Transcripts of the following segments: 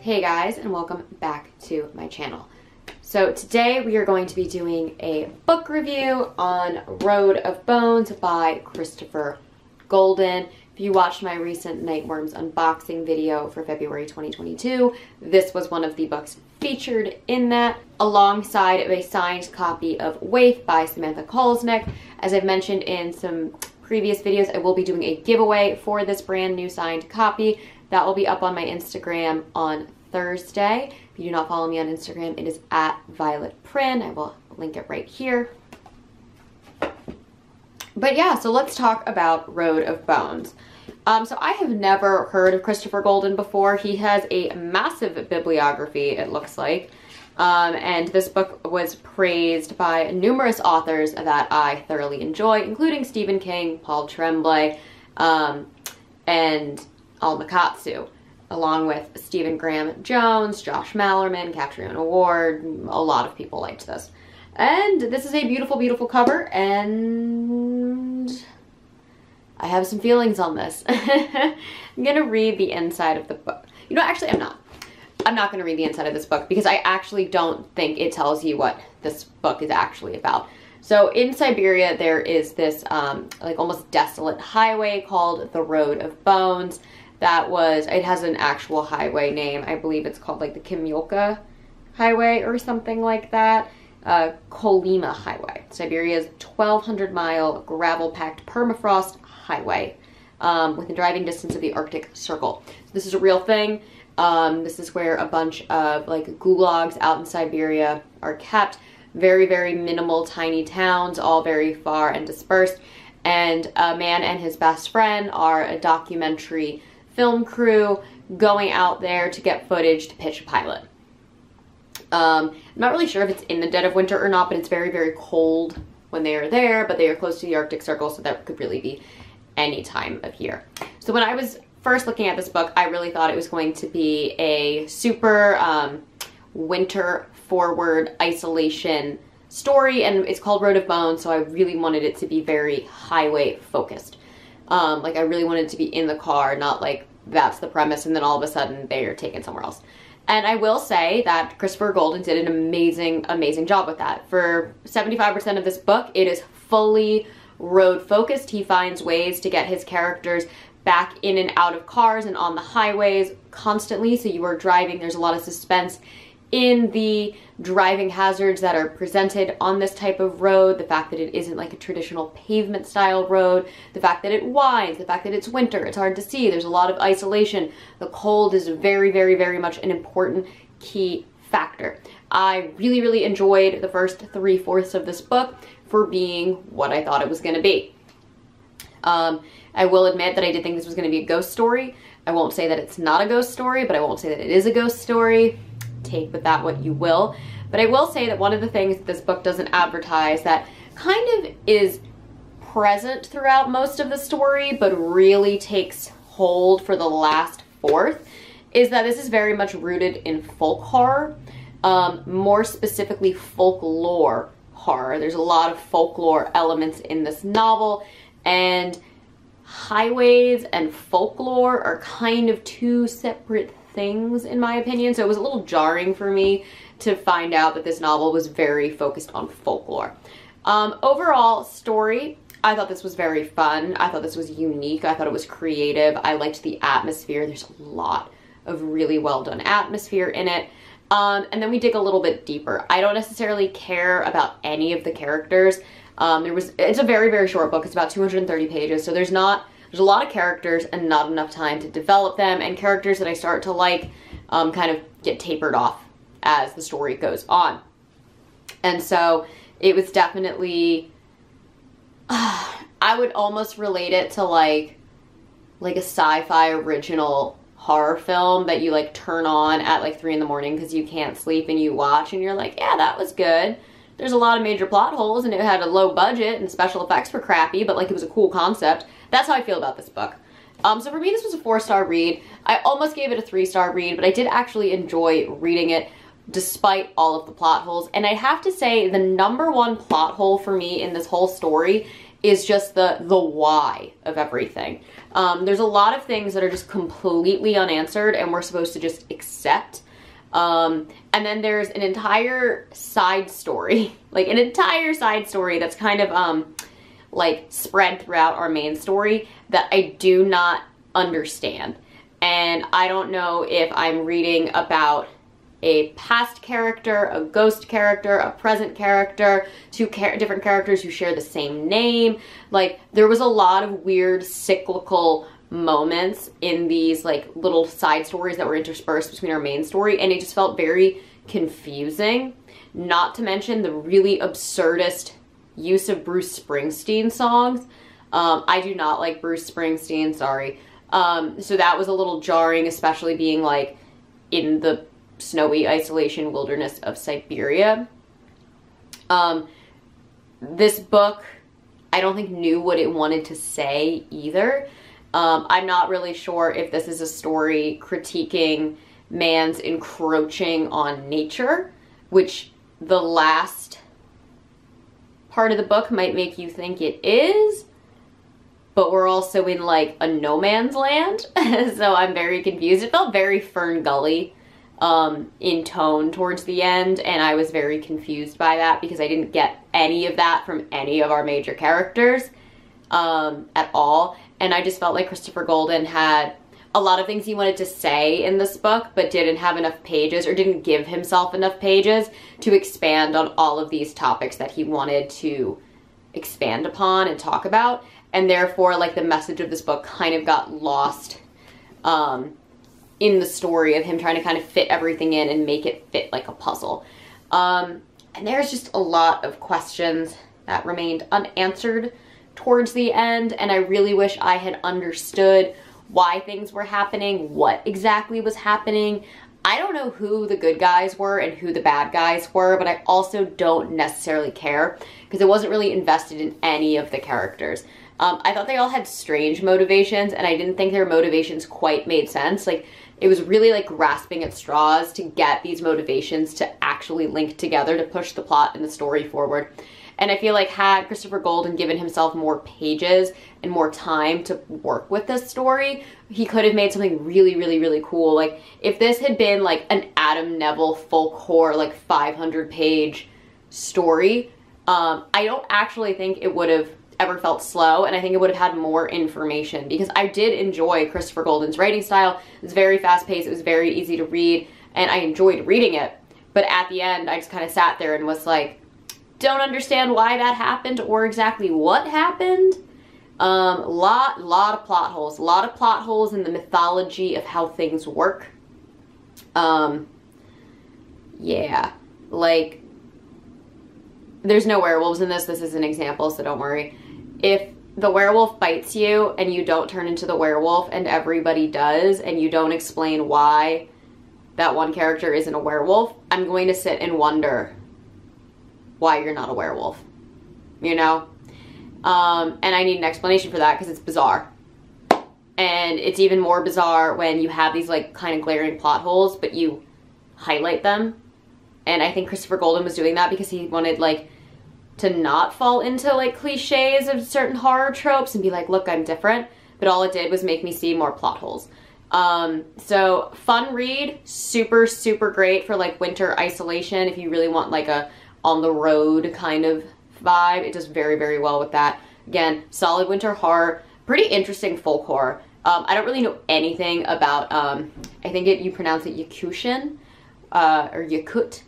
Hey guys, and welcome back to my channel. So today we are going to be doing a book review on Road of Bones by Christopher Golden. If you watched my recent Nightworms unboxing video for February 2022, this was one of the books featured in that, alongside of a signed copy of Waif by Samantha Kolesnik. As I've mentioned in some previous videos, I will be doing a giveaway for this brand new signed copy. That will be up on my Instagram on Thursday. If you do not follow me on Instagram, it is at Prynne. I will link it right here. But yeah, so let's talk about Road of Bones. So I have never heard of Christopher Golden before. He has a massive bibliography, it looks like. And this book was praised by numerous authors that I thoroughly enjoy, including Stephen King, Paul Tremblay, and Al Makatsu, along with Stephen Graham Jones, Josh Mallerman, Catriona Ward. A lot of people liked this. And this is a beautiful, beautiful cover, and I have some feelings on this. I'm gonna read the inside of the book. You know, actually I'm not. I'm not gonna read the inside of this book because I actually don't think it tells you what this book is actually about. So in Siberia, there is this like almost desolate highway called the Road of Bones. It has an actual highway name. I believe it's called like the Kimyolka Highway or something like that. Kolyma Highway. Siberia's 1,200-mile gravel-packed permafrost highway within driving distance of the Arctic Circle. So this is a real thing. This is where a bunch of like gulags out in Siberia are kept. Very, very minimal, tiny towns, all very far and dispersed. And a man and his best friend are a documentary film crew going out there to get footage to pitch a pilot. I'm not really sure if it's in the dead of winter or not, but it's very, very cold when they are there, but they are close to the Arctic Circle, so that could really be any time of year. So when I was first looking at this book, I really thought it was going to be a super winter forward isolation story, and it's called Road of Bones, so I really wanted it to be very highway focused. Like I really wanted it to be in the car, not like that's the premise and then all of a sudden they're taken somewhere else. And I will say that Christopher Golden did an amazing, amazing job with that. For 75% of this book, it is fully road focused. He finds ways to get his characters back in and out of cars and on the highways constantly. So you are driving, there's a lot of suspense in the driving hazards that are presented on this type of road, the fact that it isn't like a traditional pavement style road, the fact that it winds, the fact that it's winter, it's hard to see, there's a lot of isolation. The cold is very, very, very much an important key factor. I really, really enjoyed the first 3/4 of this book for being what I thought it was going to be. I will admit that I did think this was going to be a ghost story. I won't say that it's not a ghost story, but I won't say that it is a ghost story. Take with that what you will. But I will say that one of the things that this book doesn't advertise that kind of is present throughout most of the story, but really takes hold for the last fourth, is that this is very much rooted in folk horror, more specifically folklore horror. There's a lot of folklore elements in this novel, and highways and folklore are kind of two separate things in my opinion, so it was a little jarring for me to find out that this novel was very focused on folklore. Overall story, I thought this was very fun. I thought this was unique. I thought it was creative. I liked the atmosphere. There's a lot of really well done atmosphere in it. And then we dig a little bit deeper. I don't necessarily care about any of the characters. It's a very, very short book. It's about 230 pages, so there's a lot of characters and not enough time to develop them, and characters that I start to like kind of get tapered off as the story goes on. And so it was definitely, I would almost relate it to like a sci-fi original horror film that you like turn on at like 3 in the morning because you can't sleep and you watch and you're like, yeah, that was good. There's a lot of major plot holes and it had a low budget and the special effects were crappy, but like it was a cool concept. That's how I feel about this book. So for me, this was a 4-star read. I almost gave it a 3-star read, but I did actually enjoy reading it despite all of the plot holes. And I have to say the #1 plot hole for me in this whole story is just the why of everything. There's a lot of things that are just completely unanswered and we're supposed to just accept. And then there's an entire side story, like an entire side story that's kind of like spread throughout our main story that I do not understand. And I don't know if I'm reading about a past character, a ghost character, a present character, two different characters who share the same name. Like, there was a lot of weird cyclical moments in these like little side stories that were interspersed between our main story, and it just felt very confusing. Not to mention the really absurdist use of Bruce Springsteen songs. I do not like Bruce Springsteen, sorry. So that was a little jarring, especially being like in the snowy isolation wilderness of Siberia. This book, I don't think knew what it wanted to say either. I'm not really sure if this is a story critiquing man's encroaching on nature, which the last part of the book might make you think it is, but we're also in like a no man's land. So I'm very confused. It felt very Fern Gully in tone towards the end, and I was very confused by that because I didn't get any of that from any of our major characters at all. And I just felt like Christopher Golden had a lot of things he wanted to say in this book, but didn't have enough pages or didn't give himself enough pages to expand on all of these topics that he wanted to expand upon and talk about. And therefore, like, the message of this book kind of got lost in the story of him trying to kind of fit everything in and make it fit like a puzzle. And there's just a lot of questions that remained unanswered towards the end, and I really wish I had understood why things were happening, what exactly was happening. I don't know who the good guys were and who the bad guys were, but I also don't necessarily care because I wasn't really invested in any of the characters. I thought they all had strange motivations, and I didn't think their motivations quite made sense. Like, it was really like grasping at straws to get these motivations to actually link together to push the plot and the story forward. And I feel like had Christopher Golden given himself more pages and more time to work with this story, he could have made something really, really, really cool. Like, if this had been like an Adam Neville folk horror, like 500-page story, I don't actually think it would have ever felt slow, and I think it would have had more information, because I did enjoy Christopher Golden's writing style. It was very fast-paced, it was very easy to read, and I enjoyed reading it. But at the end, I just kind of sat there and was like, don't understand why that happened or exactly what happened. Lot of plot holes. A lot of plot holes in the mythology of how things work. Yeah, like, there's no werewolves in this. This is an example, so don't worry. If the werewolf bites you and you don't turn into the werewolf and everybody does, and you don't explain why that one character isn't a werewolf, I'm going to sit and wonder why you're not a werewolf, you know? And I need an explanation for that because it's bizarre. And it's even more bizarre when you have these like kind of glaring plot holes, but you highlight them. And I think Christopher Golden was doing that because he wanted like to not fall into like cliches of certain horror tropes and be like, look, I'm different. But all it did was make me see more plot holes. So fun read, super, super great for like winter isolation. If you really want like a on the road kind of vibe, it does very, very well with that. Again, solid winter horror, pretty interesting folk horror. I don't really know anything about, I think you pronounce it Yakutian, or Yakut,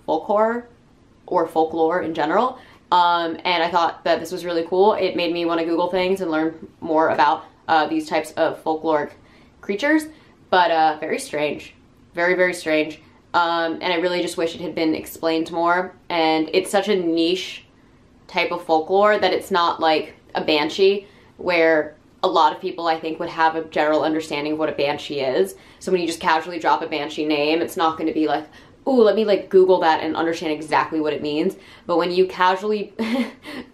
folk horror, or folklore in general. And I thought that this was really cool. It made me want to Google things and learn more about these types of folkloric creatures, but very strange, very, very strange. And I really just wish it had been explained more. And it's such a niche type of folklore that it's not like a banshee, where a lot of people I think would have a general understanding of what a banshee is. So when you just casually drop a banshee name, it's not going to be like, ooh, let me like Google that and understand exactly what it means. But when you casually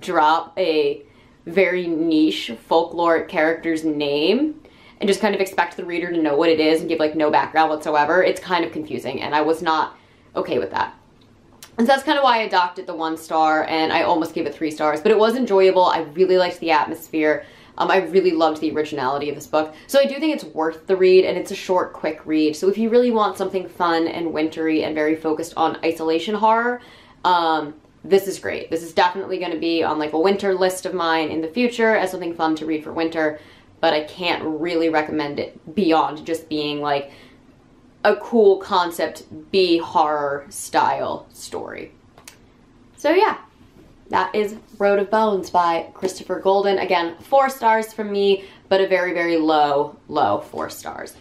drop a very niche folkloric character's name and just kind of expect the reader to know what it is and give like no background whatsoever, it's kind of confusing, and I was not okay with that. And so that's kind of why I docked it the 1 star, and I almost gave it 3 stars, but it was enjoyable. I really liked the atmosphere. I really loved the originality of this book. So I do think it's worth the read, and it's a short, quick read. So if you really want something fun and wintry and very focused on isolation horror, this is great. This is definitely going to be on like a winter list of mine in the future as something fun to read for winter, but I can't really recommend it beyond just being like a cool concept B horror style story. So yeah, that is Road of Bones by Christopher Golden. Again, 4 stars from me, but a very, very low 4 stars.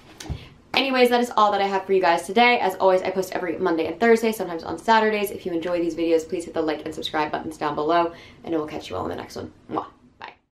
Anyways, that is all that I have for you guys today. As always, I post every Monday and Thursday, sometimes on Saturdays. If you enjoy these videos, please hit the like and subscribe buttons down below, and I will catch you all in the next one. Mwah.